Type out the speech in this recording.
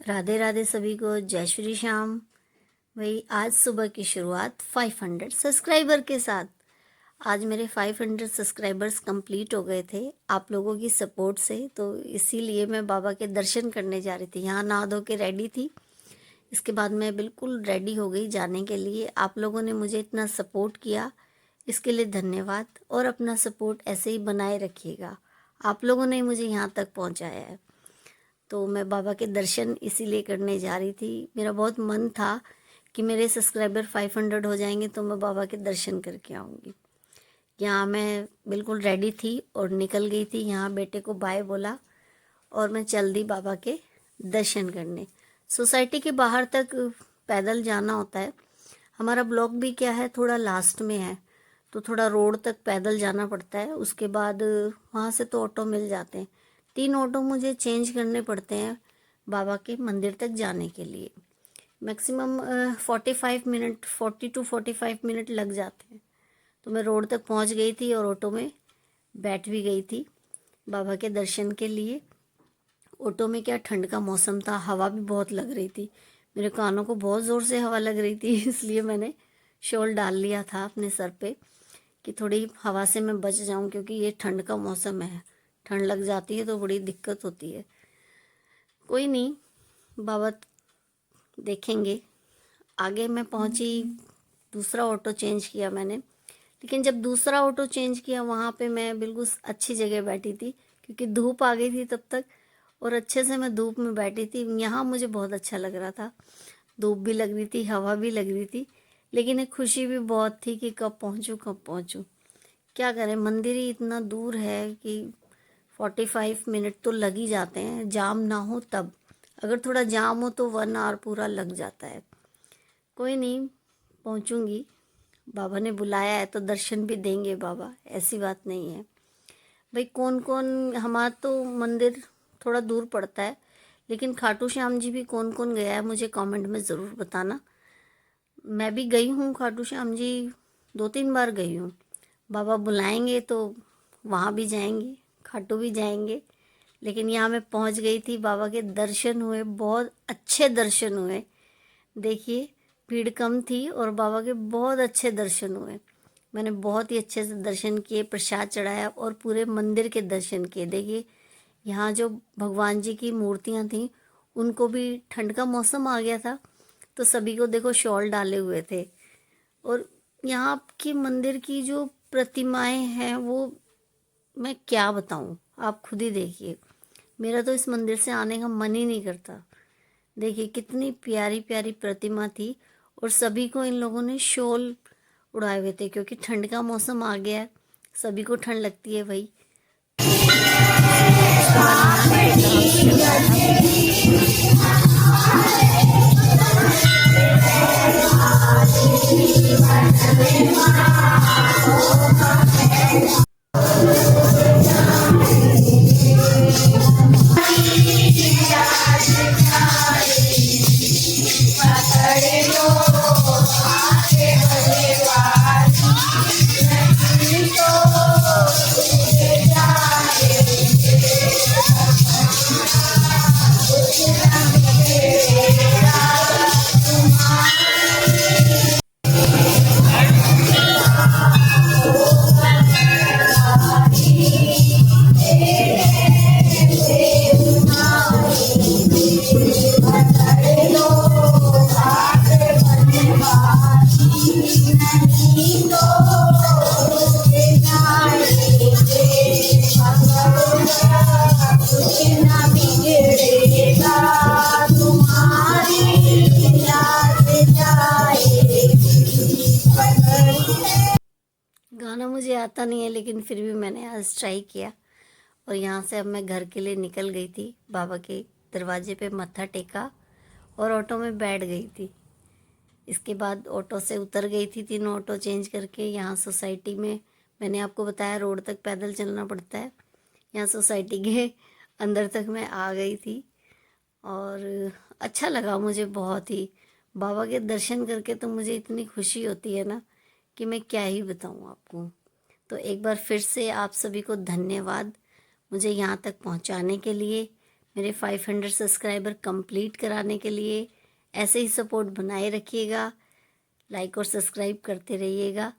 राधे राधे सभी को, जय श्री श्याम। भाई आज सुबह की शुरुआत 500 सब्सक्राइबर के साथ। आज मेरे 500 सब्सक्राइबर्स कंप्लीट हो गए थे आप लोगों की सपोर्ट से, तो इसीलिए मैं बाबा के दर्शन करने जा रही थी। यहाँ नहा धो के रेडी थी, इसके बाद मैं बिल्कुल रेडी हो गई जाने के लिए। आप लोगों ने मुझे इतना सपोर्ट किया, इसके लिए धन्यवाद। और अपना सपोर्ट ऐसे ही बनाए रखिएगा, आप लोगों ने मुझे यहाँ तक पहुँचाया है। तो मैं बाबा के दर्शन इसीलिए करने जा रही थी। मेरा बहुत मन था कि मेरे सब्सक्राइबर 500 हो जाएंगे तो मैं बाबा के दर्शन करके आऊँगी। यहाँ मैं बिल्कुल रेडी थी और निकल गई थी। यहाँ बेटे को बाय बोला और मैं चल दी बाबा के दर्शन करने। सोसाइटी के बाहर तक पैदल जाना होता है। हमारा ब्लॉक भी क्या है, थोड़ा लास्ट में है, तो थोड़ा रोड तक पैदल जाना पड़ता है। उसके बाद वहाँ से तो ऑटो मिल जाते हैं। 3 ऑटो मुझे चेंज करने पड़ते हैं बाबा के मंदिर तक जाने के लिए। मैक्सिमम 45 मिनट, 40 to 45 मिनट लग जाते हैं। तो मैं रोड तक पहुँच गई थी और ऑटो में बैठ भी गई थी बाबा के दर्शन के लिए। ऑटो में क्या, ठंड का मौसम था, हवा भी बहुत लग रही थी। मेरे कानों को बहुत ज़ोर से हवा लग रही थी इसलिए मैंने शॉल डाल लिया था अपने सर पे कि थोड़ी हवा से मैं बच जाऊं, क्योंकि ये ठंड का मौसम है, ठंड लग जाती है तो बड़ी दिक्कत होती है। कोई नहीं, बाबा देखेंगे। आगे मैं पहुंची, दूसरा ऑटो चेंज किया मैंने। लेकिन जब दूसरा ऑटो चेंज किया वहाँ पे मैं बिल्कुल अच्छी जगह बैठी थी, क्योंकि धूप आ गई थी तब तक और अच्छे से मैं धूप में बैठी थी। यहाँ मुझे बहुत अच्छा लग रहा था, धूप भी लग रही थी, हवा भी लग रही थी, लेकिन एक खुशी भी बहुत थी कि कब पहुँचूँ कब पहुँचूँ। क्या करें, मंदिर ही इतना दूर है कि 45 मिनट तो लग ही जाते हैं, जाम ना हो तब। अगर थोड़ा जाम हो तो 1 आवर पूरा लग जाता है। कोई नहीं, पहुँचूँगी। बाबा ने बुलाया है तो दर्शन भी देंगे बाबा, ऐसी बात नहीं है। भाई कौन कौन, हमारा तो मंदिर थोड़ा दूर पड़ता है, लेकिन खाटू श्याम जी भी कौन कौन गया है मुझे कमेंट में ज़रूर बताना। मैं भी गई हूँ खाटू श्याम जी, 2-3 बार गई हूँ। बाबा बुलाएंगे तो वहाँ भी जाएंगे, खाटू भी जाएंगे। लेकिन यहाँ मैं पहुँच गई थी, बाबा के दर्शन हुए, बहुत अच्छे दर्शन हुए। देखिए भीड़ कम थी और बाबा के बहुत अच्छे दर्शन हुए। मैंने बहुत ही अच्छे से दर्शन किए, प्रसाद चढ़ाया और पूरे मंदिर के दर्शन किए। देखिए यहाँ जो भगवान जी की मूर्तियाँ थीं, उनको भी, ठंड का मौसम आ गया था तो सभी को देखो शॉल डाले हुए थे। और यहाँ की मंदिर की जो प्रतिमाएं हैं वो मैं क्या बताऊँ, आप खुद ही देखिए। मेरा तो इस मंदिर से आने का मन ही नहीं करता। देखिए कितनी प्यारी प्यारी प्रतिमा थी और सभी को इन लोगों ने शॉल उड़ाए हुए थे, क्योंकि ठंड का मौसम आ गया है, सभी को ठंड लगती है भाई। उसके बाद यहाँ गाना मुझे आता नहीं है, लेकिन फिर भी मैंने आज ट्राई किया। और यहाँ से अब मैं घर के लिए निकल गई थी, बाबा के दरवाजे पे मत्था टेका और ऑटो में बैठ गई थी। इसके बाद ऑटो से उतर गई थी, 3 ऑटो चेंज करके। यहाँ सोसाइटी में, मैंने आपको बताया रोड तक पैदल चलना पड़ता है, यहाँ सोसाइटी के अंदर तक मैं आ गई थी। और अच्छा लगा मुझे बहुत ही। बाबा के दर्शन करके तो मुझे इतनी खुशी होती है ना कि मैं क्या ही बताऊँ आपको। तो एक बार फिर से आप सभी को धन्यवाद मुझे यहाँ तक पहुँचाने के लिए। मेरे 500 सब्सक्राइबर कंप्लीट कराने के लिए। ऐसे ही सपोर्ट बनाए रखिएगा, लाइक और सब्सक्राइब करते रहिएगा।